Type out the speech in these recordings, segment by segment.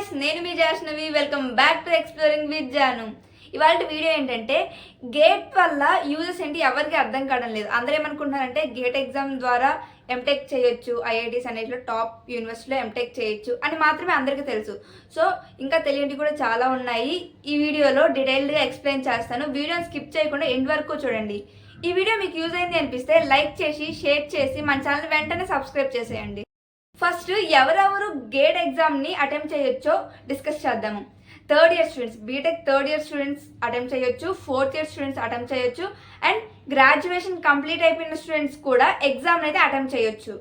Guys, నేను మీ Jashnavi. Welcome back to exploring with Jaanu. ఇవాళ వీడియో ఏంటంటే గేట్ వల్ల యూజెస్ ఏంటి ఎవరికి అర్థం కావడం లేదు. అందరూ ఏమనుకుంటున్నారంటే గేట్ ఎగ్జామ్ ద్వారా ఎంటెక్ చేయొచ్చు, ఐఐటీస్ అనేటిలో టాప్ యూనివర్సిటీలో ఎంటెక్ చేయొచ్చు అని మాత్రమే అందరికీ తెలుసు. సో ఇంకా తెలియనివి కూడా చాలా ఉన్నాయి. ఈ వీడియోలో డీటెయిల్డ్గా ఎక్స్ప్లెయిన్ చేస్తాను. వీడియోని స్కిప్ చేయకుండా ఎండ్ వరకు చూడండి. ఈ వీడియో మీకు యూజ్ అయింది అనిపిస్తే లైక్ చేసి, షేర్ చేసి మన ఛానల్ వెంటనే సబ్స్క్రైబ్ చేసేయండి. ఫస్ట్ ఎవరెవరు గేట్ ఎగ్జామ్ని అటెంప్ట్ చేయొచ్చో డిస్కస్ చేద్దాము. Third year students, BTech third year students attempt చేయొచ్చు, ఫోర్త్ ఇయర్ స్టూడెంట్స్ అటెంప్ట్ చేయొచ్చు, అండ్ గ్రాడ్యుయేషన్ కంప్లీట్ అయిపోయిన స్టూడెంట్స్ కూడా ఎగ్జామ్ అయితే అటెంప్ట్ చేయొచ్చు.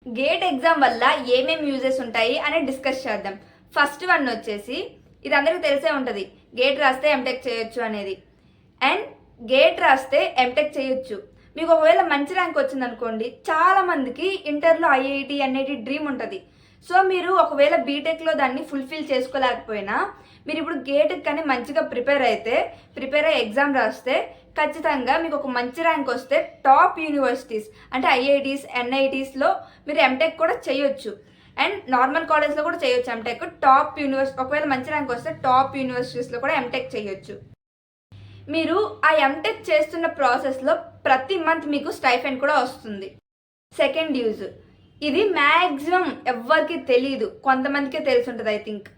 గేట్ ఎగ్జామ్ వల్ల ఏమేమి యూజెస్ ఉంటాయి అనేది డిస్కస్ చేద్దాం. ఫస్ట్ వన్ వచ్చేసి, ఇది అందరికీ తెలిసే ఉంటుంది, గేట్ రాస్తే ఎంటెక్ చేయొచ్చు అనేది. అండ్ గేట్ రాస్తే ఎంటెక్ చేయొచ్చు. మీకు ఒకవేళ మంచి ర్యాంక్ వచ్చిందనుకోండి, చాలామందికి ఇంటర్లో ఐఐటి అనేది డ్రీమ్ ఉంటుంది. సో మీరు ఒకవేళ బీటెక్లో దాన్ని ఫుల్ఫిల్ చేసుకోలేకపోయినా మీరు ఇప్పుడు గేట్కి కానీ మంచిగా ప్రిపేర్ అయ్యి ఎగ్జామ్ రాస్తే ఖచ్చితంగా మీకు ఒక మంచి ర్యాంక్ వస్తే టాప్ యూనివర్సిటీస్ అంటే ఐఐటీస్, ఎన్ఐటీస్లో మీరు ఎంటెక్ కూడా చేయొచ్చు. అండ్ నార్మల్ కాలేజ్లో కూడా చేయొచ్చు ఎంటెక్. టాప్ యూనివర్సిటీ ఒకవేళ మంచి ర్యాంక్ వస్తే టాప్ యూనివర్సిటీస్లో కూడా ఎంటెక్ చేయొచ్చు. మీరు ఆ ఎంటెక్ చేస్తున్న ప్రాసెస్లో ప్రతి మంత్ మీకు స్టైఫెండ్ కూడా వస్తుంది. సెకండ్ యూజ్, ఇది మ్యాక్సిమం ఎవ్వరికి తెలియదు, కొంతమందికే తెలిసి ఉంటుంది ఐ థింక్.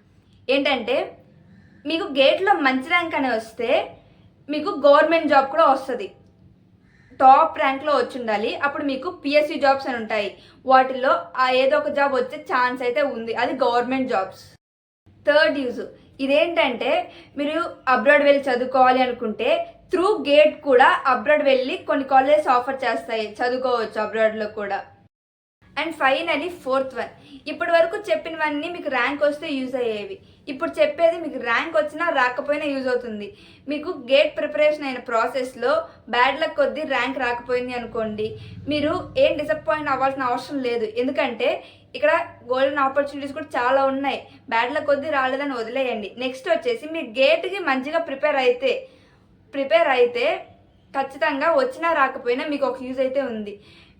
ఏంటంటే మీకు గేట్లో మంచి ర్యాంక్ అని వస్తే మీకు గవర్నమెంట్ జాబ్ కూడా వస్తుంది. టాప్ ర్యాంక్లో వచ్చి ఉండాలి. అప్పుడు మీకు పిఎస్సి జాబ్స్ అని ఉంటాయి, వాటిల్లో ఏదో ఒక జాబ్ వచ్చే ఛాన్స్ అయితే ఉంది, అది గవర్నమెంట్ జాబ్స్. థర్డ్ యూజ్, ఇదేంటంటే మీరు అబ్రాడ్ వెళ్ళి చదువుకోవాలి అనుకుంటే త్రూ గేట్ కూడా అబ్రాడ్ వెళ్ళి కొన్ని కాలేజెస్ ఆఫర్ చేస్తాయి, చదువుకోవచ్చు అబ్రాడ్లో కూడా. అండ్ ఫైనలీ ఫోర్త్ వన్, ఇప్పటి వరకు చెప్పినవన్నీ మీకు ర్యాంక్ వస్తే యూజ్ అయ్యేవి. ఇప్పుడు చెప్పేది మీకు ర్యాంక్ వచ్చినా రాకపోయినా యూజ్ అవుతుంది. మీకు గేట్ ప్రిపరేషన్ అయిన ప్రాసెస్లో బ్యాడ్ లక్ కొద్దీ ర్యాంక్ రాకపోయింది అనుకోండి, మీరు ఏం డిసప్పాయింట్ అవ్వాల్సిన అవసరం లేదు. ఎందుకంటే ఇక్కడ గోల్డెన్ ఆపర్చునిటీస్ కూడా చాలా ఉన్నాయి. బ్యాడ్ లక్ కొద్దీ రాలేదని వదిలేయండి. నెక్స్ట్ వచ్చేసి మీరు గేట్కి మంచిగా ప్రిపేర్ అయితే ఖచ్చితంగా వచ్చినా రాకపోయినా మీకు ఒక యూజ్ అయితే ఉంది.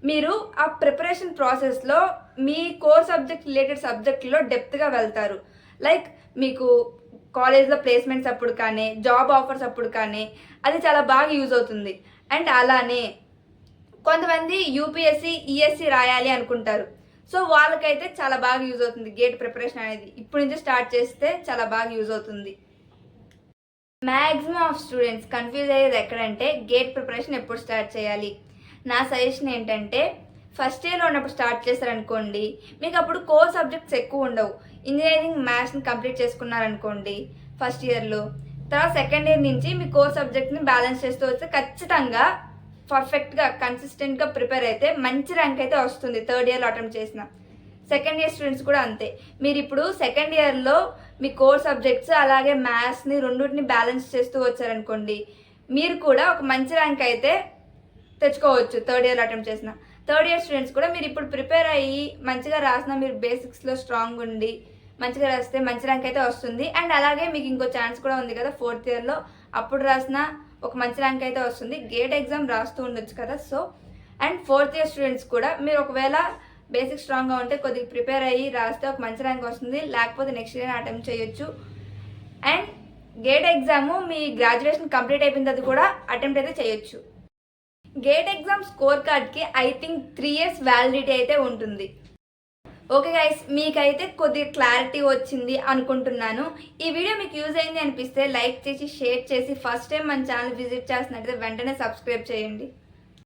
మీరు ఆ ప్రిపరేషన్ ప్రాసెస్లో మీ కోర్ సబ్జెక్ట్ రిలేటెడ్ సబ్జెక్ట్లో డెప్త్గా వెళ్తారు. లైక్ మీకు కాలేజ్లో ప్లేస్మెంట్స్ అప్పుడు కానీ, జాబ్ ఆఫర్స్ అప్పుడు కానీ అది చాలా బాగా యూజ్ అవుతుంది. అండ్ అలానే కొంతమంది యూపీఎస్సి, ఈఎస్సి రాయాలి అనుకుంటారు. సో వాళ్ళకైతే చాలా బాగా యూజ్ అవుతుంది గేట్ ప్రిపరేషన్ అనేది. ఇప్పటి నుంచి స్టార్ట్ చేస్తే చాలా బాగా యూజ్ అవుతుంది. మ్యాక్సిమం ఆఫ్ స్టూడెంట్స్ కన్ఫ్యూజ్ అయ్యేది ఎక్కడంటే గేట్ ప్రిపరేషన్ ఎప్పుడు స్టార్ట్ చేయాలి. నా సజెషన్ ఏంటంటే ఫస్ట్ ఇయర్లో ఉన్నప్పుడు స్టార్ట్ చేస్తారనుకోండి, మీకు అప్పుడు కోర్ సబ్జెక్ట్స్ ఎక్కువ ఉండవు. ఇంజనీరింగ్ మ్యాథ్స్ని కంప్లీట్ చేసుకున్నారనుకోండి ఫస్ట్ ఇయర్లో, తర్వాత సెకండ్ ఇయర్ నుంచి మీ కోర్ సబ్జెక్ట్ని బ్యాలెన్స్ చేస్తూ వస్తే ఖచ్చితంగా పర్ఫెక్ట్గా కన్సిస్టెంట్గా ప్రిపేర్ అయితే మంచి ర్యాంక్ అయితే వస్తుంది. థర్డ్ ఇయర్లో అటెంప్ట్ చేసిన సెకండ్ ఇయర్ స్టూడెంట్స్ కూడా అంతే. మీరు ఇప్పుడు సెకండ్ ఇయర్లో మీ కోర్ సబ్జెక్ట్స్ అలాగే మ్యాథ్స్ని రెండింటిని బ్యాలెన్స్ చేస్తూ వచ్చారనుకోండి, మీరు కూడా ఒక మంచి ర్యాంక్ అయితే తెచ్చుకోవచ్చు. థర్డ్ ఇయర్లో అటెంప్ట్ చేసిన థర్డ్ ఇయర్ స్టూడెంట్స్ కూడా మీరు ఇప్పుడు ప్రిపేర్ అయ్యి మంచిగా రాసిన, మీరు బేసిక్స్లో స్ట్రాంగ్ ఉండి మంచిగా రాస్తే మంచి ర్యాంక్ అయితే వస్తుంది. అండ్ అలాగే మీకు ఇంకో ఛాన్స్ కూడా ఉంది కదా ఫోర్త్ ఇయర్లో, అప్పుడు రాసిన ఒక మంచి ర్యాంక్ అయితే వస్తుంది. గేట్ ఎగ్జామ్ రాస్తూ ఉండొచ్చు కదా. So and fourth year students కూడా మీరు ఒకవేళ బేసిక్ స్ట్రాంగ్గా ఉంటే కొద్దిగా ప్రిపేర్ అయ్యి రాస్తే ఒక మంచి ర్యాంక్ వస్తుంది. లేకపోతే నెక్స్ట్ ఇయర్ అటెంప్ట్ చేయొచ్చు. And gate exam me graduation complete అయిపోయిన తర్వాత కూడా అటెంప్ట్ అయితే చేయొచ్చు. గేట్ ఎగ్జామ్ స్కోర్ కార్డ్కి ఐ థింక్ 3 years వ్యాలిడిటీ అయితే ఉంటుంది. ఓకే గైస్, మీకైతే కొద్దిగా క్లారిటీ వచ్చింది అనుకుంటున్నాను. ఈ వీడియో మీకు యూజ్ అయింది అనిపిస్తే లైక్ చేసి, షేర్ చేసి, ఫస్ట్ టైం మన ఛానల్ విజిట్ చేస్తున్నట్టయితే వెంటనే సబ్స్క్రైబ్ చేయండి.